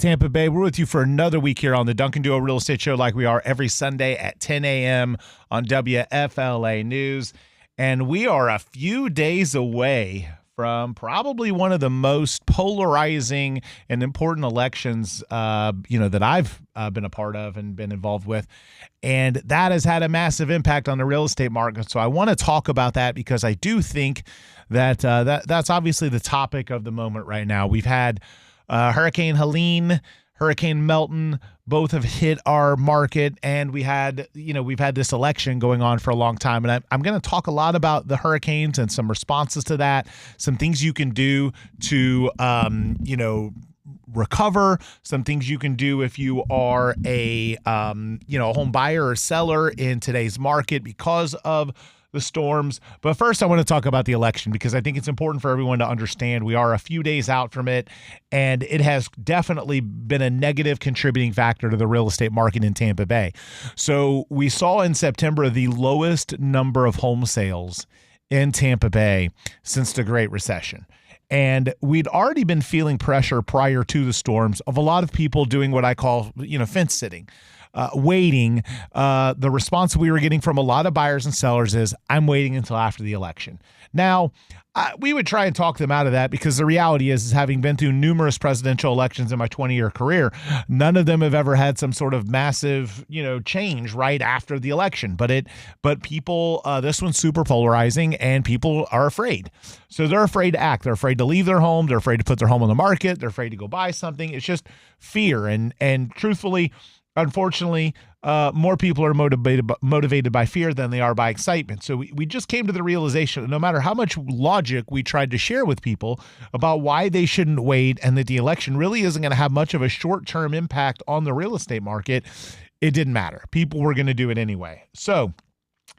Tampa Bay. We're with you for another week here on the Duncan Duo Real Estate Show, like we are every Sunday at 10 a.m. on WFLA News. And we are a few days away from probably one of the most polarizing and important elections, that I've been a part of and been involved with. And that has had a massive impact on the real estate market. So I want to talk about that because I do think that that's obviously the topic of the moment right now. We've had Hurricane Helene, Hurricane Milton, both have hit our market, and we've had this election going on for a long time. And I'm going to talk a lot about the hurricanes and some responses to that, some things you can do to, recover, some things you can do if you are a home buyer or seller in today's market because of the storms. But first, I want to talk about the election because I think it's important for everyone to understand we are a few days out from it, and it has definitely been a negative contributing factor to the real estate market in Tampa Bay. So we saw in September the lowest number of home sales in Tampa Bay since the Great Recession. And we'd already been feeling pressure prior to the storms of a lot of people doing what I call, fence sitting. Waiting. The response we were getting from a lot of buyers and sellers is, I'm waiting until after the election. Now, we would try and talk them out of that because the reality is having been through numerous presidential elections in my 20-year career, none of them have ever had some sort of massive, change right after the election. But people, this one's super polarizing and people are afraid. So they're afraid to act. They're afraid to leave their home. They're afraid to put their home on the market. They're afraid to go buy something. It's just fear. And truthfully, unfortunately, more people are motivated by fear than they are by excitement. So we just came to the realization that no matter how much logic we tried to share with people about why they shouldn't wait and that the election really isn't going to have much of a short-term impact on the real estate market, it didn't matter. People were going to do it anyway. So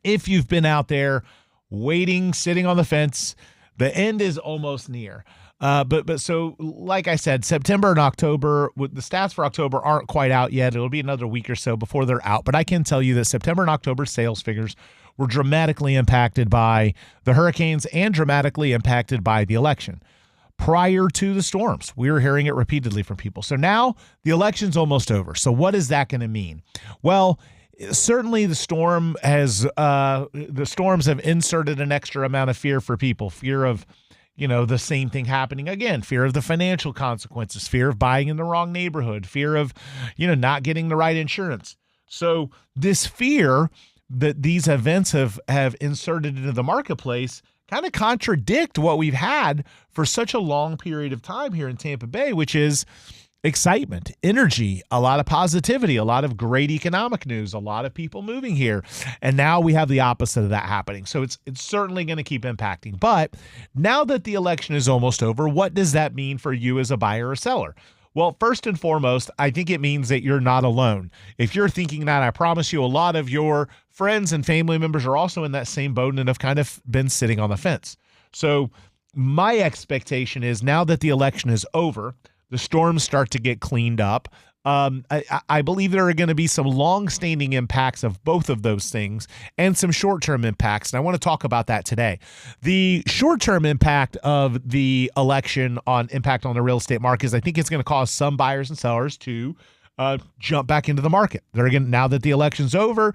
if you've been out there waiting, sitting on the fence, the end is almost near. But so, like I said, September and October, the stats for October aren't quite out yet. It'll be another week or so before they're out. But I can tell you that September and October sales figures were dramatically impacted by the hurricanes and dramatically impacted by the election. Prior to the storms, we were hearing it repeatedly from people. So now the election's almost over. So what is that going to mean? Well, certainly the storms have inserted an extra amount of fear for people, fear of the same thing happening again, fear of the financial consequences, fear of buying in the wrong neighborhood, fear of, not getting the right insurance. So this fear that these events have inserted into the marketplace kind of contradict what we've had for such a long period of time here in Tampa Bay, which is excitement, energy, a lot of positivity, a lot of great economic news, a lot of people moving here. And now we have the opposite of that happening. So it's certainly going to keep impacting. But now that the election is almost over, what does that mean for you as a buyer or seller? Well, first and foremost, I think it means that you're not alone. If you're thinking that, I promise you a lot of your friends and family members are also in that same boat and have kind of been sitting on the fence. So my expectation is now that the election is over, the storms start to get cleaned up. I believe there are going to be some long-standing impacts of both of those things and some short-term impacts, and I want to talk about that today. The short-term impact of the election on impact on the real estate market is I think it's going to cause some buyers and sellers to jump back into the market. Now that the election's over,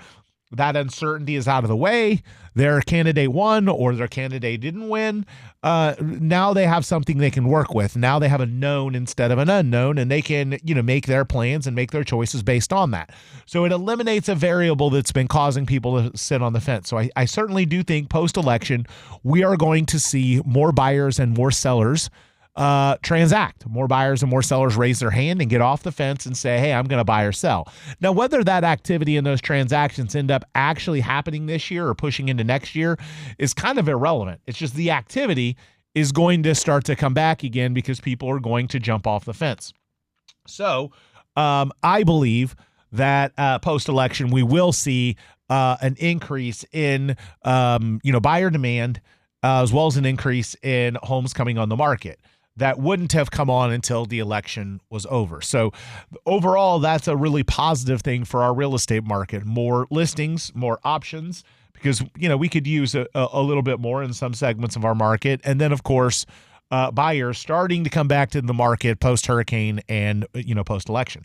that uncertainty is out of the way. Their candidate won or their candidate didn't win. Now they have something they can work with. Now they have a known instead of an unknown, and they can, make their plans and make their choices based on that. So it eliminates a variable that's been causing people to sit on the fence. So I certainly do think post-election, we are going to see more buyers and more sellers transact. More buyers and more sellers raise their hand and get off the fence and say, hey, I'm going to buy or sell. Now, whether that activity and those transactions end up actually happening this year or pushing into next year is kind of irrelevant. It's just the activity is going to start to come back again because people are going to jump off the fence. So I believe that post-election, we will see an increase in, buyer demand as well as an increase in homes coming on the market. That wouldn't have come on until the election was over. So overall, that's a really positive thing for our real estate market. More listings, more options, because, we could use a little bit more in some segments of our market. And then, of course, buyers starting to come back to the market post-hurricane and, post-election.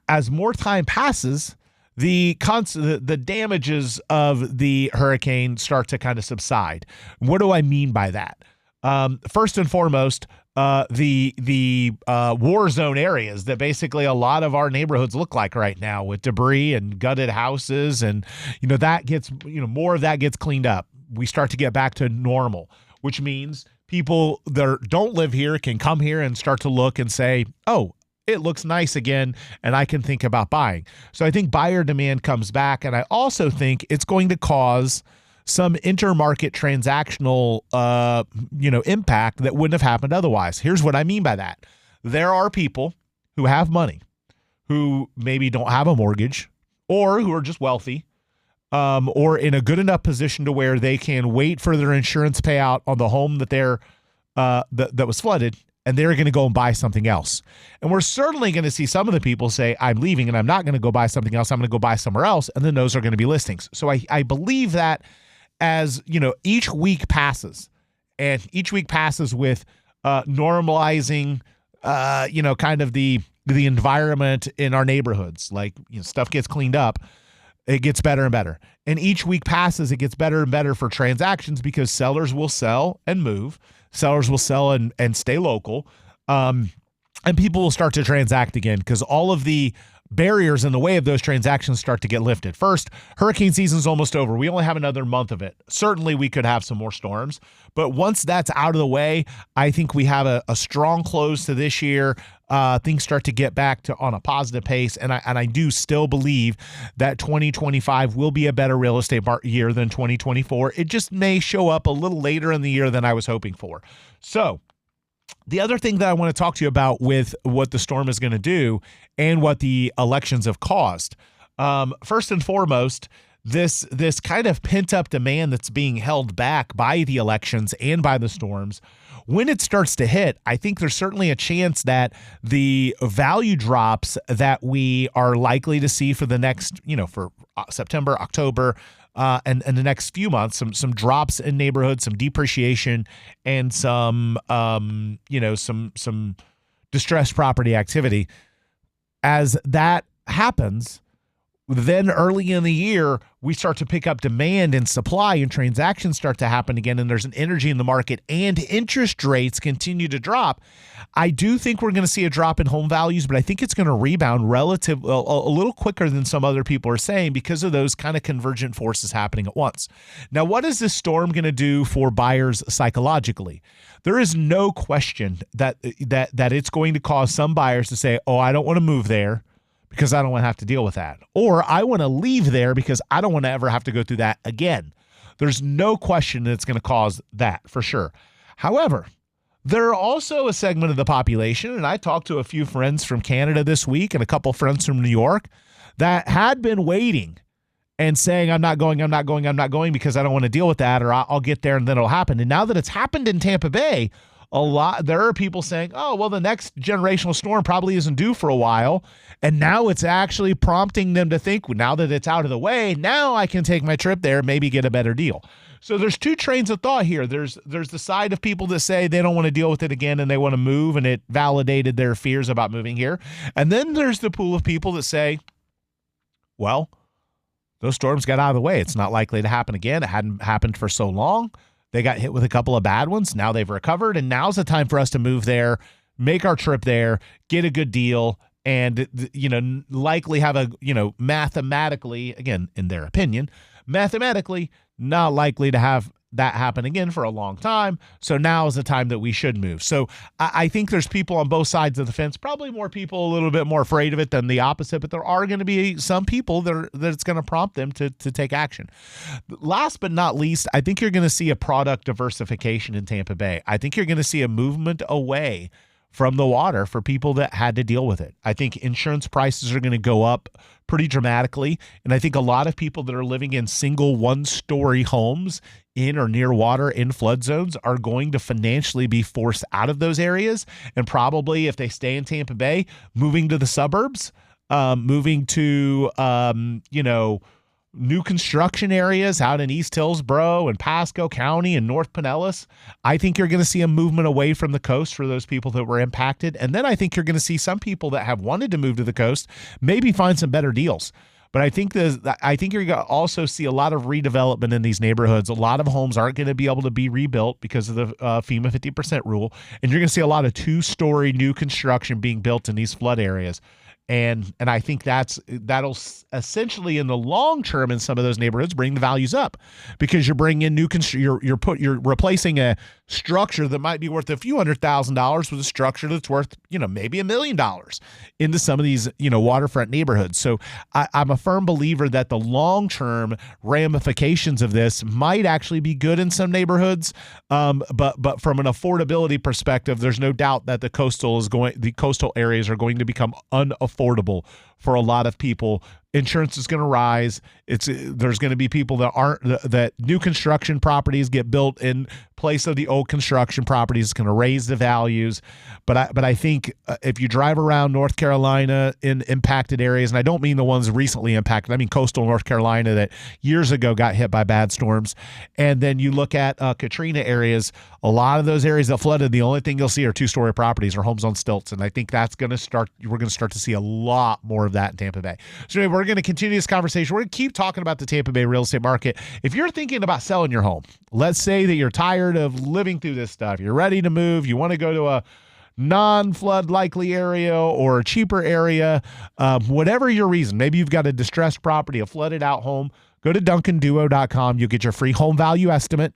As more time passes, the damages of the hurricane start to kind of subside. What do I mean by that? First and foremost, the war zone areas that basically a lot of our neighborhoods look like right now, with debris and gutted houses, and that gets more of that gets cleaned up. We start to get back to normal, which means people that don't live here can come here and start to look and say, oh, it looks nice again, and I can think about buying. So I think buyer demand comes back, and I also think it's going to cause some intermarket transactional, impact that wouldn't have happened otherwise. Here's what I mean by that. There are people who have money, who maybe don't have a mortgage, or who are just wealthy, or in a good enough position to where they can wait for their insurance payout on the home that that was flooded, and they're going to go and buy something else. And we're certainly going to see some of the people say, I'm leaving and I'm not going to go buy something else. I'm going to go buy somewhere else. And then those are going to be listings. So I believe that as, each week passes, and each week passes with normalizing, kind of the environment in our neighborhoods, like, stuff gets cleaned up, it gets better and better. And each week passes, it gets better and better for transactions, because sellers will sell and move. Sellers will sell and stay local. And people will start to transact again, because all of the barriers in the way of those transactions start to get lifted. First, hurricane season's almost over. We only have another month of it. Certainly we could have some more storms, but once that's out of the way, I think we have a strong close to this year. Things start to get back to on a positive pace, and I do still believe that 2025 will be a better real estate year than 2024. It just may show up a little later in the year than I was hoping for. So the other thing that I want to talk to you about with what the storm is going to do and what the elections have caused. First and foremost, this kind of pent-up demand that's being held back by the elections and by the storms, when it starts to hit, I think there's certainly a chance that the value drops that we are likely to see for the next, for September, October, and the next few months, some drops in neighborhoods, some depreciation, and some distressed property activity. As that happens, then early in the year, we start to pick up demand and supply, and transactions start to happen again, and there's an energy in the market, and interest rates continue to drop. I do think we're going to see a drop in home values, but I think it's going to rebound a little quicker than some other people are saying, because of those kind of convergent forces happening at once. Now, what is this storm going to do for buyers psychologically? There is no question that it's going to cause some buyers to say, oh, I don't want to move there, because I don't want to have to deal with that. Or I want to leave there because I don't want to ever have to go through that again. There's no question that it's going to cause that, for sure. However, there are also a segment of the population, and I talked to a few friends from Canada this week and a couple friends from New York, that had been waiting and saying, I'm not going because I don't want to deal with that, or I'll get there and then it'll happen. And now that it's happened in Tampa Bay, there are people saying, oh, well, the next generational storm probably isn't due for a while. And now it's actually prompting them to think, now that it's out of the way, now I can take my trip there, maybe get a better deal. So there's two trains of thought here. There's the side of people that say they don't want to deal with it again and they want to move, and it validated their fears about moving here. And then there's the pool of people that say, well, those storms got out of the way. It's not likely to happen again. It hadn't happened for so long. They got hit with a couple of bad ones. Now they've recovered, and now's the time for us to move there, make our trip there, get a good deal, and, likely have a, mathematically, again, in their opinion, mathematically not likely to have that happen again for a long time. So now is the time that we should move. So I think there's people on both sides of the fence, probably more people a little bit more afraid of it than the opposite, but there are going to be some people that it's going to prompt them to take action. Last but not least, I think you're going to see a product diversification in Tampa Bay. I think you're going to see a movement away from the water for people that had to deal with it. I think insurance prices are going to go up pretty dramatically. And I think a lot of people that are living in single one-story homes in or near water in flood zones are going to financially be forced out of those areas. And probably, if they stay in Tampa Bay, moving to the suburbs, moving to, new construction areas out in East Hillsborough and Pasco County and North Pinellas, I think you're going to see a movement away from the coast for those people that were impacted. And then I think you're going to see some people that have wanted to move to the coast maybe find some better deals. But I think you're going to also see a lot of redevelopment in these neighborhoods. A lot of homes aren't going to be able to be rebuilt because of the FEMA 50% rule. And you're going to see a lot of two-story new construction being built in these flood areas. And I think that'll essentially in the long term in some of those neighborhoods bring the values up, because you're bringing in you're replacing a structure that might be worth a few $100,000 with a structure that's worth maybe $1 million into some of these waterfront neighborhoods. So I'm a firm believer that the long term ramifications of this might actually be good in some neighborhoods, but from an affordability perspective, there's no doubt that the coastal areas are going to become unaffordable for a lot of people. Insurance is going to rise. There's going to be people that new construction properties get built in place of the old construction properties. It's going to raise the values. But I think if you drive around North Carolina in impacted areas, and I don't mean the ones recently impacted, I mean coastal North Carolina that years ago got hit by bad storms, and then you look at Katrina areas, a lot of those areas that flooded, the only thing you'll see are two-story properties or homes on stilts. And I think we're going to start to see a lot more of that in Tampa Bay. So anyway, we're going to continue this conversation. We're going to keep talking about the Tampa Bay real estate market. If you're thinking about selling your home, let's say that you're tired of living through this stuff, you're ready to move, you want to go to a non-flood likely area or a cheaper area, whatever your reason, maybe you've got a distressed property, a flooded out home, go to DuncanDuo.com. You'll get your free home value estimate.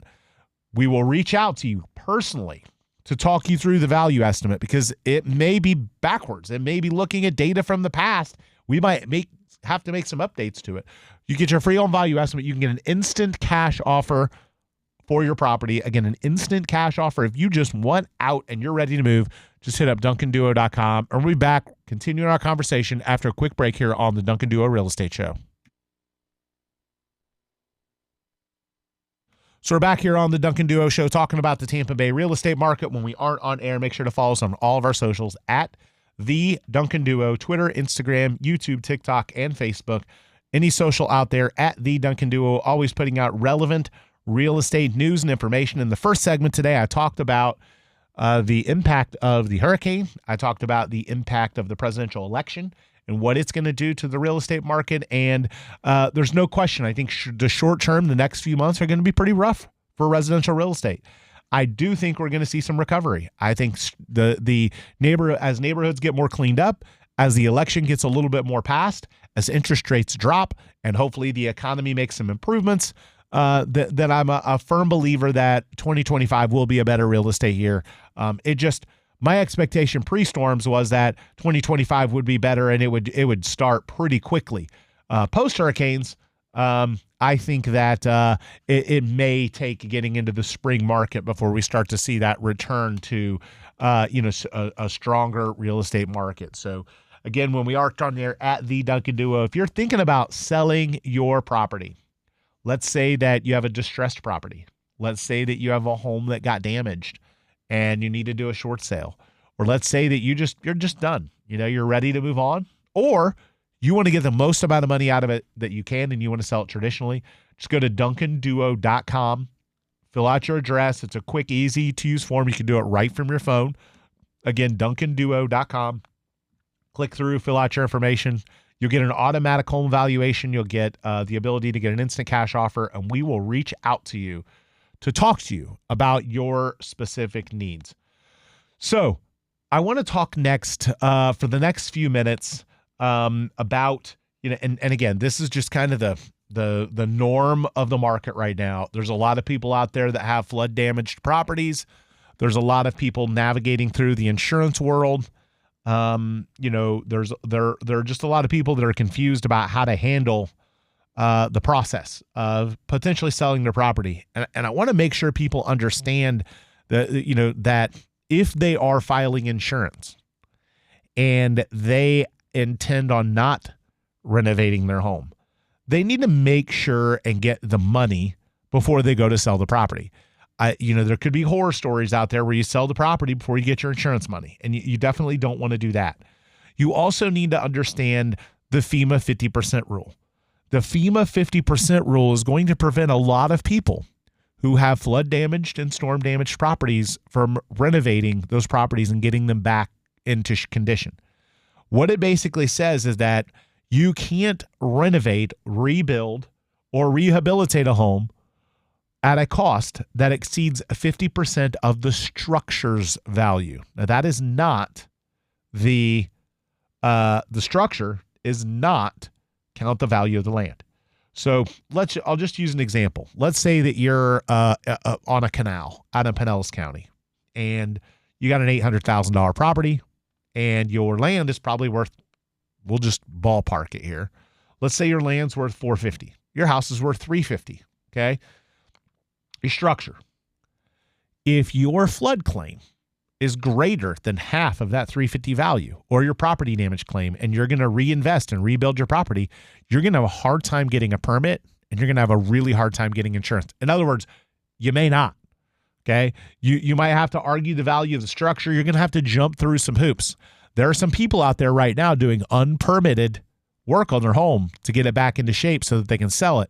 We will reach out to you personally to talk you through the value estimate, because it may be backwards. It may be looking at data from the past. We might have to make some updates to it. You get your free home value estimate. You can get an instant cash offer for your property. Again, an instant cash offer. If you just want out and you're ready to move, just hit up DuncanDuo.com. And we'll be back continuing our conversation after a quick break here on the Duncan Duo Real Estate Show. So we're back here on the Duncan Duo Show talking about the Tampa Bay real estate market. When we aren't on air, make sure to follow us on all of our socials at The Duncan Duo, Twitter, Instagram, YouTube, TikTok, and Facebook. Any social out there at The Duncan Duo, always putting out relevant real estate news and information. In the first segment today, I talked about the impact of the hurricane. I talked about the impact of the presidential election and what it's going to do to the real estate market. And there's no question, I think the short term, the next few months are going to be pretty rough for residential real estate. I do think we're going to see some recovery. I think as neighborhoods get more cleaned up, as the election gets a little bit more passed, as interest rates drop, and hopefully the economy makes some improvements, that I'm a firm believer that 2025 will be a better real estate year. My expectation pre-storms was that 2025 would be better and it would start pretty quickly. Post-hurricanes, I think that it may take getting into the spring market before we start to see that return to a stronger real estate market. So again, when we are on there at The Duncan Duo, if you're thinking about selling your property, let's say that you have a distressed property. Let's say that you have a home that got damaged and you need to do a short sale. Or let's say that you're just done. You're ready to move on. Or you want to get the most amount of money out of it that you can and you want to sell it traditionally. Just go to DuncanDuo.com. Fill out your address. It's a quick, easy to use form. You can do it right from your phone. Again, DuncanDuo.com. Click through, fill out your information. You'll get an automatic home valuation. You'll get the ability to get an instant cash offer, and we will reach out to you to talk to you about your specific needs. So I want to talk next for the next few minutes about, and again, this is just kind of the norm of the market right now. There's a lot of people out there that have flood damaged properties. There's a lot of people navigating through the insurance world. There are just a lot of people that are confused about how to handle the process of potentially selling their property. And I want to make sure people understand that if they are filing insurance and they intend on not renovating their home, they need to make sure and get the money before they go to sell the property. There could be horror stories out there where you sell the property before you get your insurance money, and you definitely don't want to do that. You also need to understand the FEMA 50% rule. The FEMA 50% rule is going to prevent a lot of people who have flood damaged and storm damaged properties from renovating those properties and getting them back into condition. What it basically says is that you can't renovate, rebuild, or rehabilitate a home at a cost that exceeds 50% of the structure's value. Now, that is not the structure is not count the value of the land. So I'll just use an example. Let's say that you're on a canal out in Pinellas County, and you got an $800,000 property, and your land is probably worth, we'll just ballpark it here. Let's say your land's worth $450. Your house is worth $350. Okay. Your structure. If your flood claim is greater than half of that $350 value, or your property damage claim, and you're going to reinvest and rebuild your property, you're going to have a hard time getting a permit, and you're going to have a really hard time getting insurance. In other words, you may not. Okay. You might have to argue the value of the structure. You're going to have to jump through some hoops. There are some people out there right now doing unpermitted work on their home to get it back into shape so that they can sell it.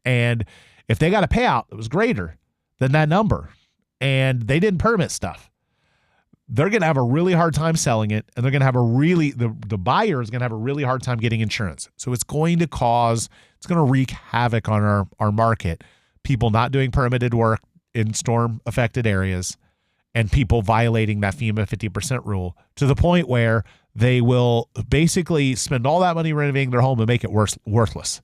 And if they got a payout that was greater than that number and they didn't permit stuff, they're going to have a really hard time selling it, and they're going to have the buyer is going to have a really hard time getting insurance. So it's going to wreak havoc on our market. People not doing permitted work in storm affected areas, and people violating that FEMA 50% rule to the point where they will basically spend all that money renovating their home and make it worthless.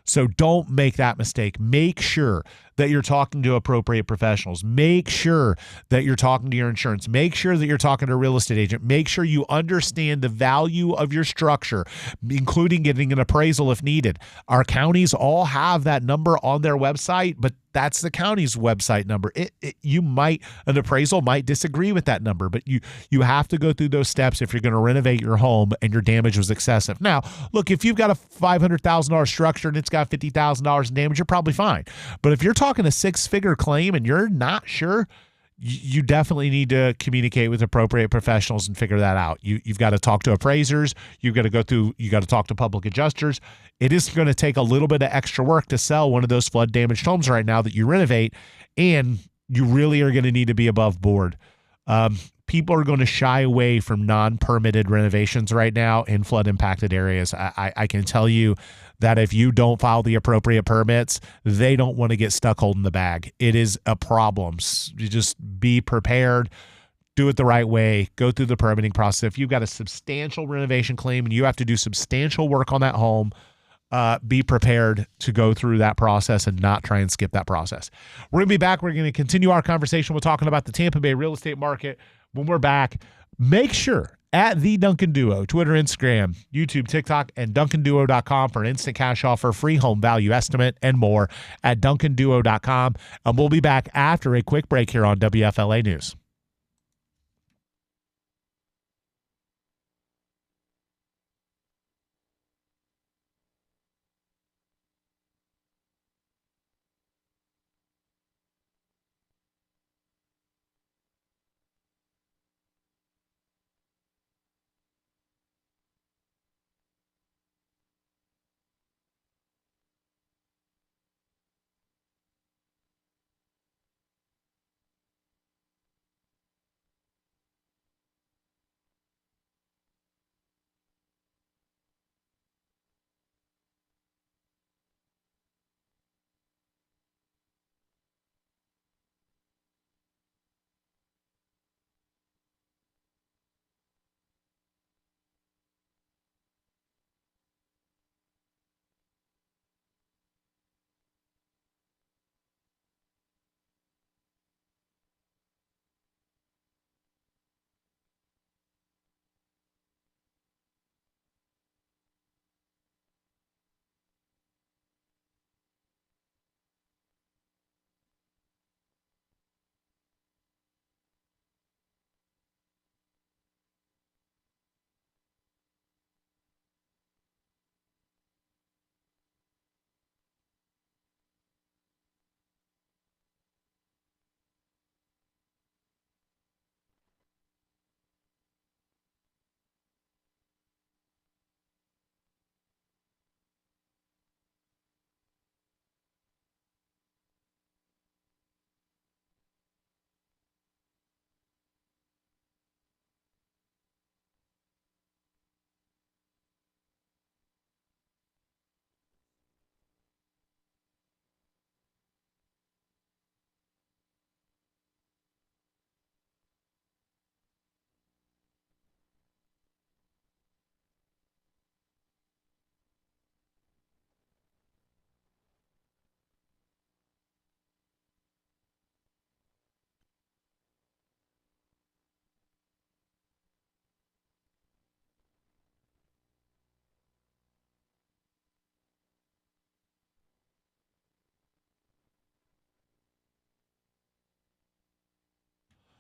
So don't make that mistake. Make sure that you're talking to appropriate professionals. Make sure that you're talking to your insurance. Make sure that you're talking to a real estate agent. Make sure you understand the value of your structure, including getting an appraisal if needed. Our counties all have that number on their website, but that's the county's website number. An appraisal might disagree with that number, but you have to go through those steps if you're going to renovate your home and your damage was excessive. Now, look, if you've got a $500,000 structure and it's got $50,000 in damage, you're probably fine. But if you're talking a six-figure claim and you're not sure, you definitely need to communicate with appropriate professionals and figure that out. You've got to talk to appraisers. You got to talk to public adjusters. It is going to take a little bit of extra work to sell one of those flood damaged homes right now that you renovate, and you really are going to need to be above board. People are going to shy away from non-permitted renovations right now in flood impacted areas. I can tell you that if you don't file the appropriate permits, they don't want to get stuck holding the bag. It is a problem. You just be prepared, do it the right way, go through the permitting process. If you've got a substantial renovation claim and you have to do substantial work on that home, be prepared to go through that process and not try and skip that process. We're going to be back. We're going to continue our conversation. We're talking about the Tampa Bay real estate market. When we're back, make sure at the Duncan Duo, Twitter, Instagram, YouTube, TikTok, and DuncanDuo.com for an instant cash offer, free home value estimate, and more at DuncanDuo.com. And we'll be back after a quick break here on WFLA News.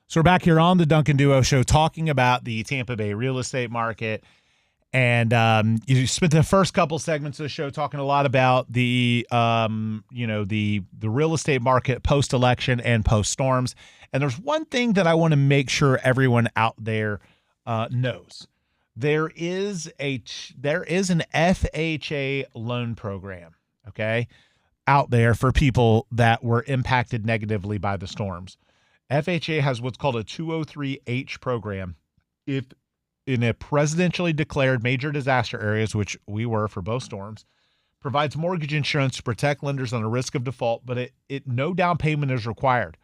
So we're back here on the Duncan Duo Show talking about the Tampa Bay real estate market. And you spent the first couple segments of the show talking a lot about the real estate market post-election and post-storms. And there's one thing that I want to make sure everyone out there knows. There is an FHA loan program, okay, out there for people that were impacted negatively by the storms. FHA has what's called a 203H program. If in a presidentially declared major disaster areas, which we were for both storms, provides mortgage insurance to protect lenders on the risk of default, but it no down payment is required.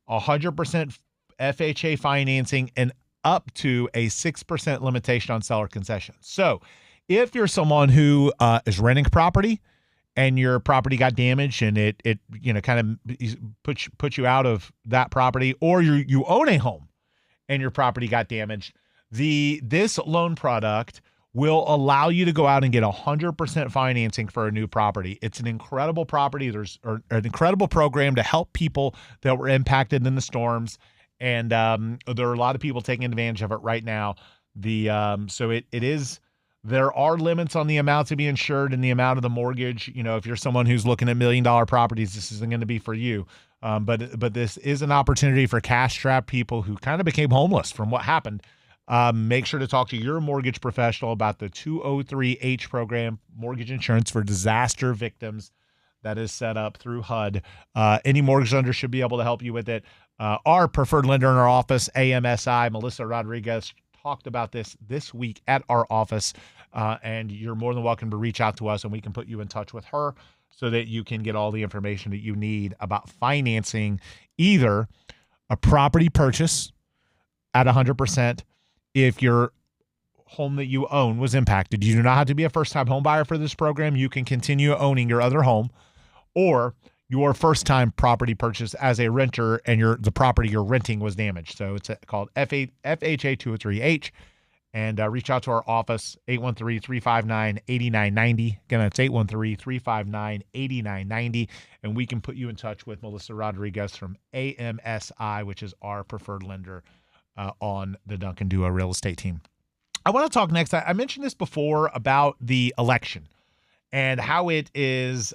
100% FHA financing and up to a 6% limitation on seller concessions. So if you're someone who is renting a property and your property got damaged and it kind of puts you out of that property, or you own a home and your property got damaged, this loan product will allow you to go out and get 100% financing for a new property. It's an incredible an incredible program to help people that were impacted in the storms, and there are a lot of people taking advantage of it right now. There are limits on the amount to be insured and the amount of the mortgage. If you're someone who's looking at $1 million properties, this isn't going to be for you. But this is an opportunity for cash-strapped people who kind of became homeless from what happened. Make sure to talk to your mortgage professional about the 203H program, mortgage insurance for disaster victims, that is set up through HUD. Any mortgage lender should be able to help you with it. Our preferred lender in our office, AMSI, Melissa Rodriguez, talked about this week at our office, and you're more than welcome to reach out to us, and we can put you in touch with her so that you can get all the information that you need about financing either a property purchase at 100%. If your home that you own was impacted, you do not have to be a first-time home buyer for this program. You can continue owning your other home, or your first-time property purchase as a renter and the property you're renting was damaged. So it's called FHA 203H, and reach out to our office, 813-359-8990. Again, that's 813-359-8990, and we can put you in touch with Melissa Rodriguez from AMSI, which is our preferred lender on the Duncan Duo real estate team. I want to talk next. I mentioned this before about the election and how it is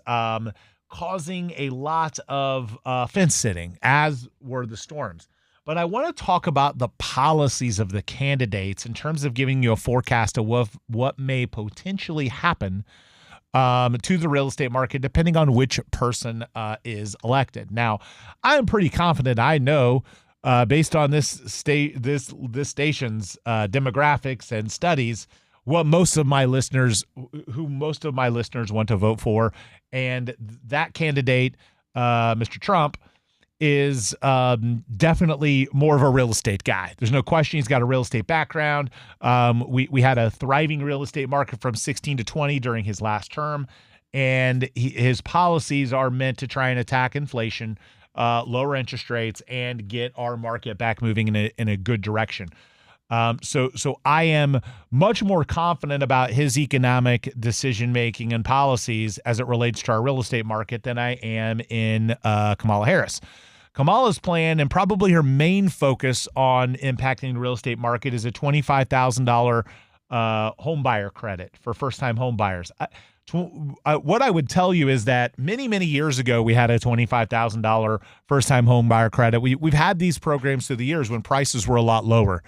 causing a lot of fence sitting, as were the storms. But I want to talk about the policies of the candidates in terms of giving you a forecast of what may potentially happen to the real estate market, depending on which person is elected. Now, I'm pretty confident I know, based on this station's demographics and studies, what most of my listeners want to vote for. And that candidate, Mr. Trump, is definitely more of a real estate guy. There's no question he's got a real estate background. We had a thriving real estate market from 16 to 20 during his last term, and his policies are meant to try and attack inflation, lower interest rates, and get our market back moving in a good direction. So I am much more confident about his economic decision-making and policies as it relates to our real estate market than I am in Kamala Harris. Kamala's plan, and probably her main focus on impacting the real estate market, is a $25,000 home buyer credit for first-time home buyers. What I would tell you is that many, many years ago, we had a $25,000 first-time home buyer credit. We've had these programs through the years when prices were a lot lower.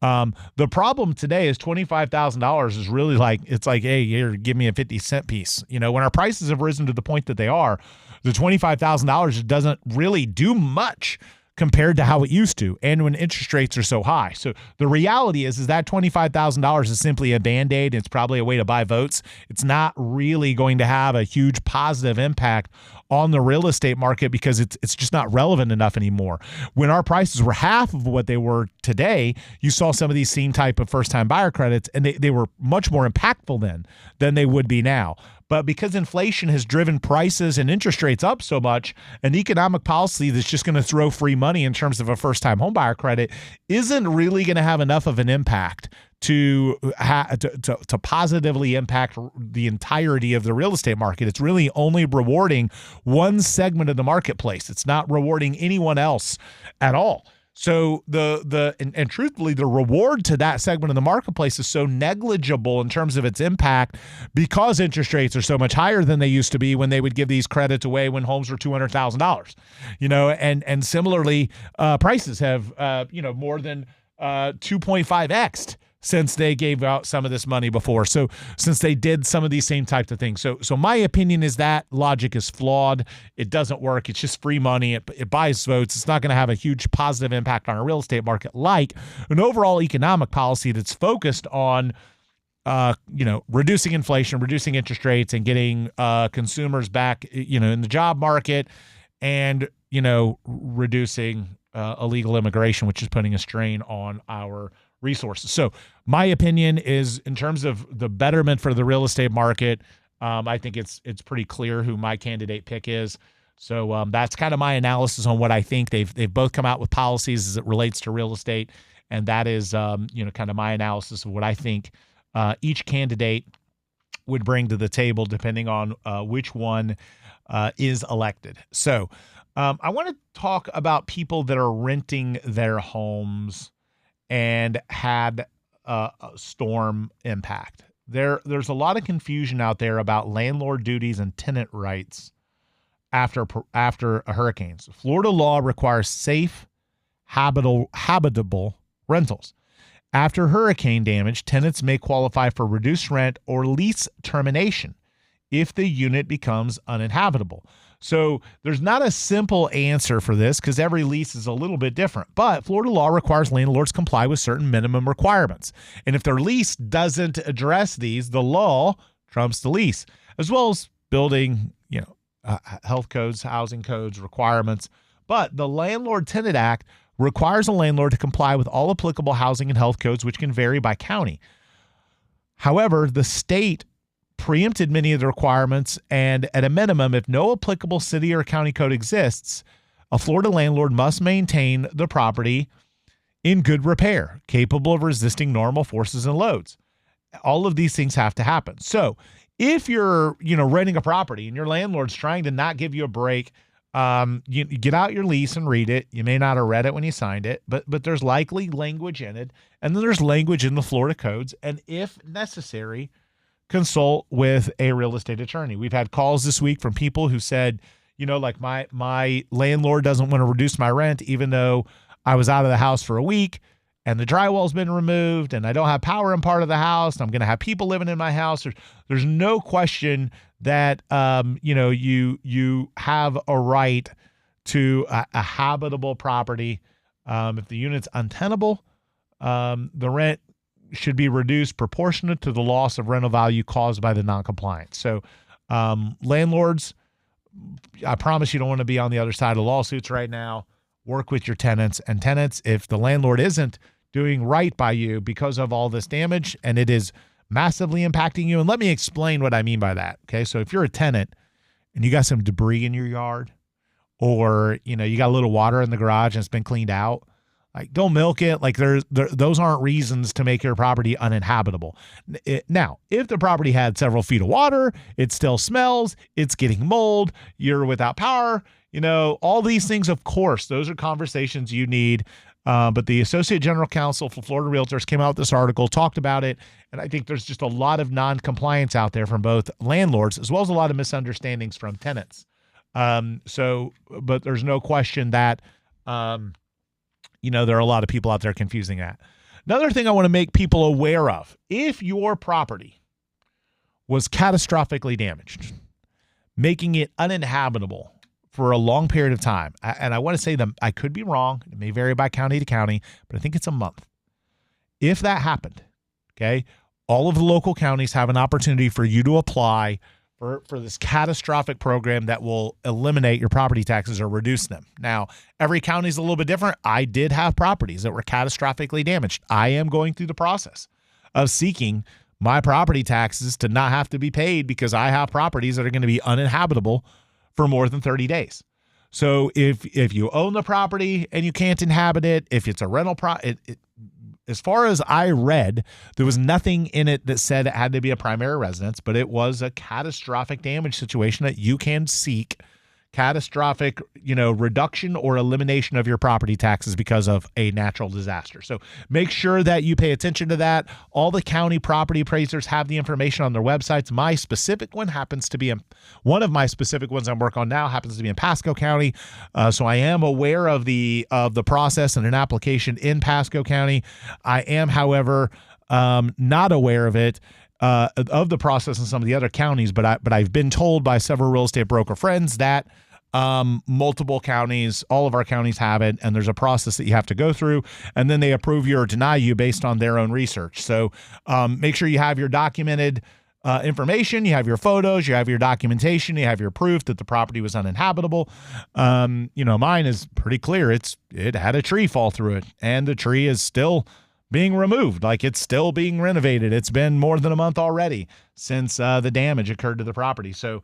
The problem today is $25,000 is really it's like, hey, here, give me a 50-cent piece. When our prices have risen to the point that they are, the $25,000 doesn't really do much compared to how it used to, and when interest rates are so high. So the reality is that $25,000 is simply a Band-Aid. It's probably a way to buy votes. It's not really going to have a huge positive impact on the real estate market because it's just not relevant enough anymore. When our prices were half of what they were today, you saw some of these same type of first-time buyer credits, and they were much more impactful then than they would be now. But because inflation has driven prices and interest rates up so much, an economic policy that's just going to throw free money in terms of a first-time homebuyer credit isn't really going to have enough of an impact to positively impact the entirety of the real estate market. It's really only rewarding one segment of the marketplace. It's not rewarding anyone else at all. So and truthfully, the reward to that segment of the marketplace is so negligible in terms of its impact because interest rates are so much higher than they used to be when they would give these credits away when homes were $200,000. And similarly, prices have more than 2.5x'd since they gave out some of this money before. So since they did some of these same types of things. So my opinion is that logic is flawed. It doesn't work. It's just free money. It buys votes. It's not going to have a huge positive impact on our real estate market like an overall economic policy that's focused on reducing inflation, reducing interest rates, and getting consumers back, in the job market, and, reducing illegal immigration, which is putting a strain on our resources. So my opinion is, in terms of the betterment for the real estate market, I think it's pretty clear who my candidate pick is. So that's kind of my analysis on what I think. They've both come out with policies as it relates to real estate, and that is kind of my analysis of what I think each candidate would bring to the table, depending on which one is elected. So I want to talk about people that are renting their homes and had a storm impact. There's a lot of confusion out there about landlord duties and tenant rights after hurricanes. Florida law requires safe, habitable rentals. After hurricane damage, tenants may qualify for reduced rent or lease termination if the unit becomes uninhabitable. So there's not a simple answer for this because every lease is a little bit different. But Florida law requires landlords comply with certain minimum requirements. And if their lease doesn't address these, the law trumps the lease, as well as building, health codes, housing codes, requirements. But the Landlord-Tenant Act requires a landlord to comply with all applicable housing and health codes, which can vary by county. However, the state preempted many of the requirements, and at a minimum, if no applicable city or county code exists, a Florida landlord must maintain the property in good repair, capable of resisting normal forces and loads. All of these things have to happen. So if you're, renting a property and your landlord's trying to not give you a break, you get out your lease and read it. You may not have read it when you signed it, but there's likely language in it, and then there's language in the Florida codes, and if necessary, consult with a real estate attorney. We've had calls this week from people who said, like my landlord doesn't want to reduce my rent even though I was out of the house for a week and the drywall's been removed and I don't have power in part of the house and I'm going to have people living in my house. There's no question that you have a right to a habitable property. If the unit's untenable, the rent should be reduced proportionate to the loss of rental value caused by the noncompliance. So landlords, I promise you don't want to be on the other side of lawsuits right now. Work with your tenants. And tenants, if the landlord isn't doing right by you because of all this damage and it is massively impacting you, and let me explain what I mean by that. Okay, so if you're a tenant and you got some debris in your yard, or you got a little water in the garage and it's been cleaned out, like, don't milk it. Like, those aren't reasons to make your property uninhabitable. Now, if the property had several feet of water, it still smells, it's getting mold, you're without power, all these things, of course, those are conversations you need. But the Associate General Counsel for Florida Realtors came out with this article, talked about it, and I think there's just a lot of non-compliance out there from both landlords as well as a lot of misunderstandings from tenants. But there's no question that there are a lot of people out there confusing that. Another thing I want to make people aware of, if your property was catastrophically damaged, making it uninhabitable for a long period of time, and I want to say that I could be wrong, it may vary by county to county, but I think it's a month. If that happened, okay, all of the local counties have an opportunity for you to apply for this catastrophic program that will eliminate your property taxes or reduce them. Now, every county is a little bit different. I did have properties that were catastrophically damaged. I am going through the process of seeking my property taxes to not have to be paid because I have properties that are going to be uninhabitable for more than 30 days. So if you own the property and you can't inhabit it, if it's a rental as far as I read, there was nothing in it that said it had to be a primary residence, but it was a catastrophic damage situation that you can seek catastrophic, reduction or elimination of your property taxes because of a natural disaster. So make sure that you pay attention to that. All the county property appraisers have the information on their websites. My specific one happens to be one of my specific ones I'm working on now happens to be in Pasco County. So I am aware of the process and an application in Pasco County. I am, however, not aware of it. Of the process in some of the other counties, but I've been told by several real estate broker friends that multiple counties, all of our counties have it, and there's a process that you have to go through, and then they approve you or deny you based on their own research. So make sure you have your documented information, you have your photos, you have your documentation, you have your proof that the property was uninhabitable. Mine is pretty clear. It had a tree fall through it, and the tree is still being removed. Like, it's still being renovated. It's been more than a month already since the damage occurred to the property. So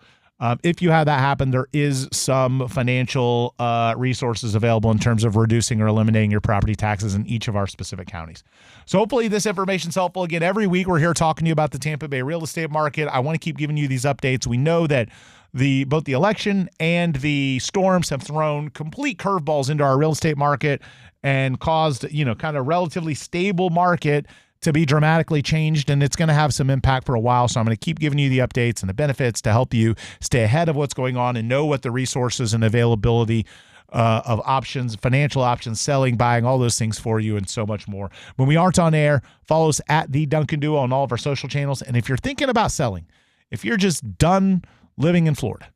if you have that happen, there is some financial resources available in terms of reducing or eliminating your property taxes in each of our specific counties. So hopefully this information is helpful. Again, every week we're here talking to you about the Tampa Bay real estate market. I want to keep giving you these updates. We know that both the election and the storms have thrown complete curveballs into our real estate market and caused, kind of relatively stable market to be dramatically changed, and it's going to have some impact for a while. So I'm going to keep giving you the updates and the benefits to help you stay ahead of what's going on and know what the resources and availability of options, financial options, selling, buying, all those things for you, and so much more. When we aren't on air, follow us at The Duncan Duo on all of our social channels. And if you're thinking about selling, if you're just done living in Florida,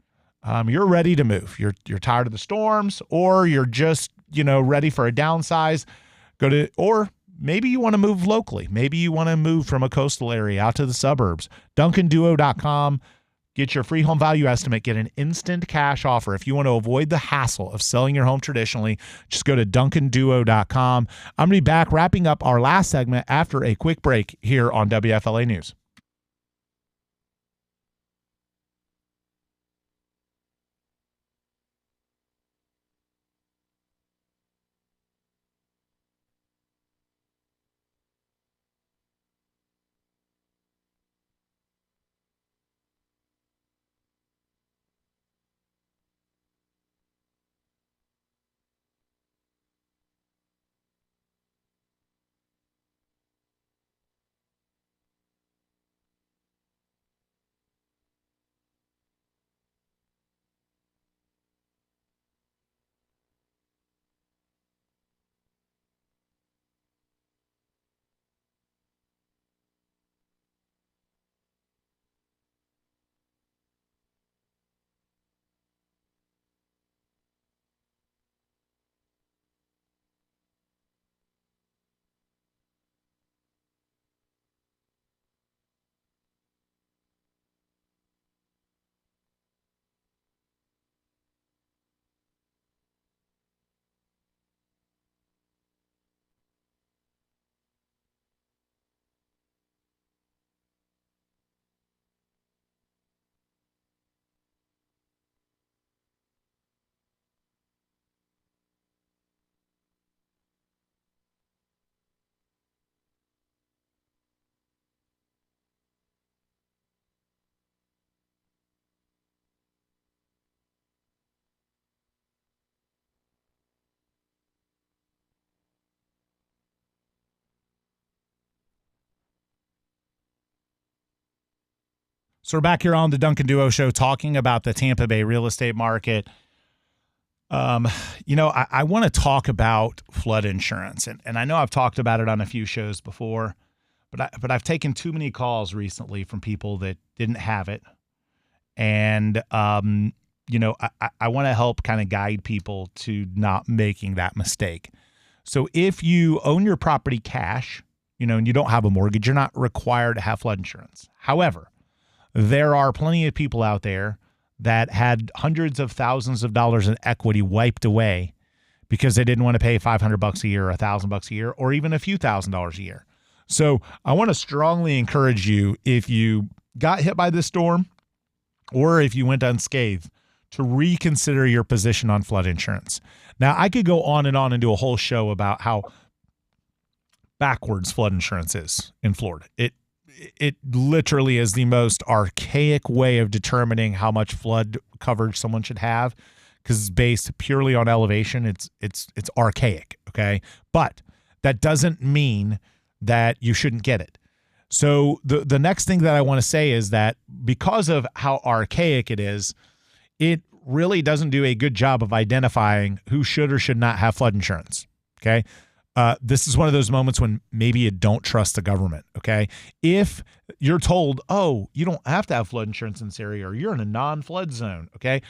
you're ready to move, you're tired of the storms, or you're just ready for a downsize, or maybe you want to move locally. Maybe you want to move from a coastal area out to the suburbs. DuncanDuo.com. Get your free home value estimate. Get an instant cash offer. If you want to avoid the hassle of selling your home traditionally, just go to DuncanDuo.com. I'm going to be back wrapping up our last segment after a quick break here on WFLA News. So we're back here on the Duncan Duo Show talking about the Tampa Bay real estate market. I want to talk about flood insurance, and I know I've talked about it on a few shows before, but I've taken too many calls recently from people that didn't have it, and I want to help kind of guide people to not making that mistake. So if you own your property cash, and you don't have a mortgage, you're not required to have flood insurance. However, there are plenty of people out there that had hundreds of thousands of dollars in equity wiped away because they didn't want to pay $500 a year or $1,000 a year, or even a few $1,000s a year. So I want to strongly encourage you, if you got hit by this storm or if you went unscathed, to reconsider your position on flood insurance. Now, I could go on and do a whole show about how backwards flood insurance is in Florida. It literally is the most archaic way of determining how much flood coverage someone should have. because it's based purely on elevation. It's archaic, okay? But that doesn't mean that you shouldn't get it. So the next thing that I want to say is that because of how archaic it is, it really doesn't do a good job of identifying who should or should not have flood insurance, okay? This is one of those moments when maybe you don't trust the government, okay? If you're told, oh, you don't have to have flood insurance in this area, or you're in a non-flood zone, okay?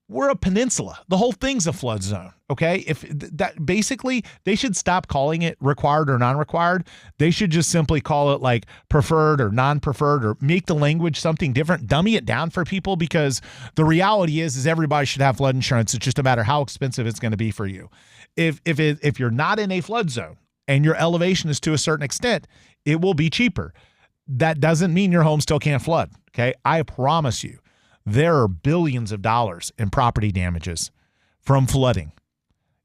We're a peninsula. The whole thing's a flood zone, okay? If that basically, they should stop calling it required or non-required. They should just simply call it like preferred or non-preferred, or make the language something different, dummy it down for people, because the reality is everybody should have flood insurance. It's just a matter how expensive it's going to be for you. If you're not in a flood zone and your elevation is to a certain extent, it will be cheaper. That doesn't mean your home still can't flood, okay? I promise you, there are billions of dollars in property damages from flooding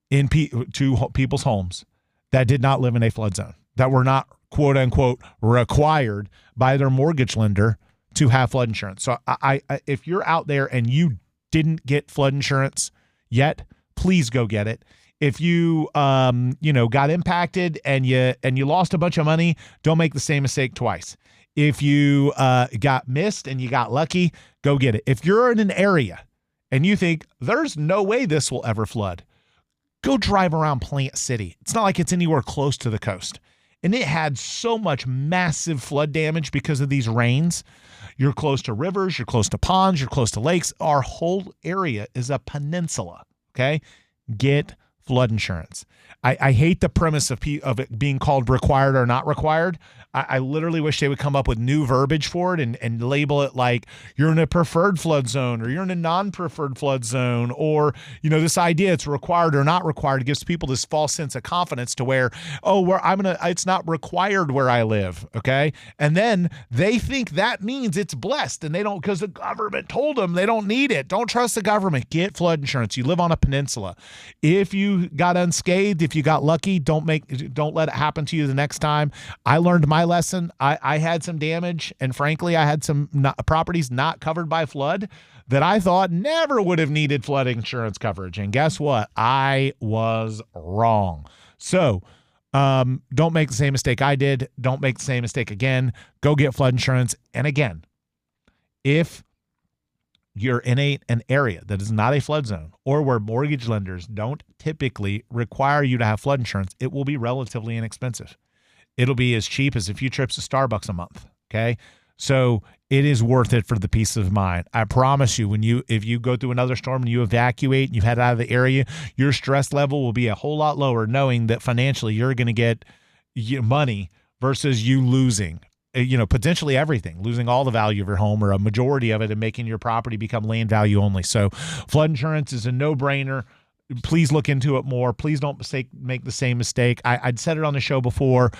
to people's homes that did not live in a flood zone, that were not, quote unquote, required by their mortgage lender to have flood insurance. So I if you're out there and you didn't get flood insurance yet, please go get it. If you got impacted and you lost a bunch of money, don't make the same mistake twice. If you got missed and you got lucky, go get it. If you're in an area and you think there's no way this will ever flood, go drive around Plant City. It's not like it's anywhere close to the coast. And it had so much massive flood damage because of these rains. You're close to rivers, you're close to ponds, you're close to lakes. Our whole area is a peninsula, okay? Get flood insurance. I hate the premise of it being called required or not required. I literally wish they would come up with new verbiage for it and label it like you're in a preferred flood zone, or you're in a non-preferred flood zone, or, this idea it's required or not required. It gives people this false sense of confidence to where, it's not required where I live. Okay. And then they think that means it's blessed, and they don't, because the government told them they don't need it. Don't trust the government. Get flood insurance. You live on a peninsula. If you got unscathed, if you got lucky, don't let it happen to you the next time. I learned my lesson. I had some damage, and frankly, I had some properties not covered by flood that I thought never would have needed flood insurance coverage. And guess what? I was wrong. So don't make the same mistake I did. Don't make the same mistake again. Go get flood insurance. And again, if you're in an area that is not a flood zone, or where mortgage lenders don't typically require you to have flood insurance, it will be relatively inexpensive. It'll be as cheap as a few trips to Starbucks a month, okay? So it is worth it for the peace of mind. I promise you, if you go through another storm and you evacuate and you head out of the area, your stress level will be a whole lot lower, knowing that financially you're going to get money versus you losing potentially everything, losing all the value of your home or a majority of it, and making your property become land value only. So flood insurance is a no-brainer. Please look into it more. Please don't make the same mistake. I'd said it on the show before.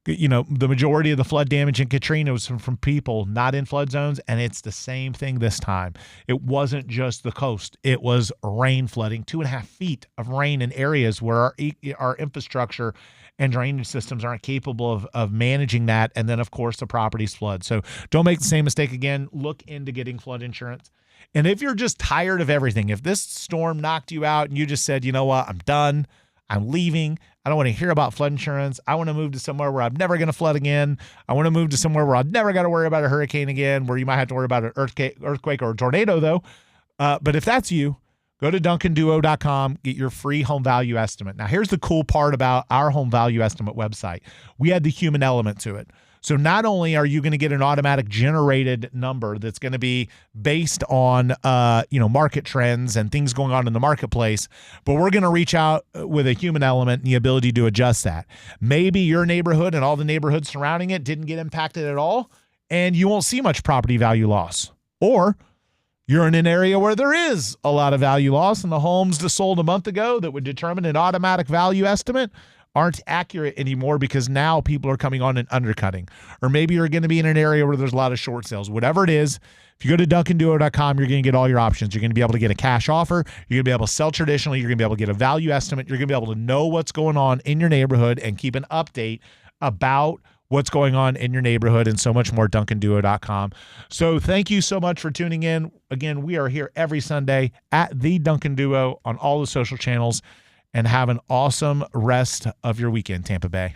The majority of the flood damage in Katrina was from people not in flood zones, and it's the same thing this time. It wasn't just the coast. It was rain flooding, 2.5 feet of rain in areas where our infrastructure and drainage systems aren't capable of managing that. And then, of course, the properties flood. So don't make the same mistake again. Look into getting flood insurance. And if you're just tired of everything, if this storm knocked you out and you just said, you know what, I'm done, I'm leaving, I don't want to hear about flood insurance, I want to move to somewhere where I'm never going to flood again, I want to move to somewhere where I've never got to worry about a hurricane again, where you might have to worry about an earthquake or a tornado, though. But if that's you, go to DuncanDuo.com, get your free home value estimate. Now, here's the cool part about our home value estimate website. We add the human element to it. So not only are you going to get an automatic generated number that's going to be based on market trends and things going on in the marketplace, but we're going to reach out with a human element and the ability to adjust that. Maybe your neighborhood and all the neighborhoods surrounding it didn't get impacted at all, and you won't see much property value loss. Or you're in an area where there is a lot of value loss, and the homes that sold a month ago that would determine an automatic value estimate aren't accurate anymore because now people are coming on and undercutting. Or maybe you're going to be in an area where there's a lot of short sales. Whatever it is, if you go to DuncanDuo.com, you're going to get all your options. You're going to be able to get a cash offer. You're going to be able to sell traditionally. You're going to be able to get a value estimate. You're going to be able to know what's going on in your neighborhood and keep an update about what's going on in your neighborhood, and so much more. DuncanDuo.com. So thank you so much for tuning in. Again, we are here every Sunday at the Duncan Duo on all the social channels, and have an awesome rest of your weekend, Tampa Bay.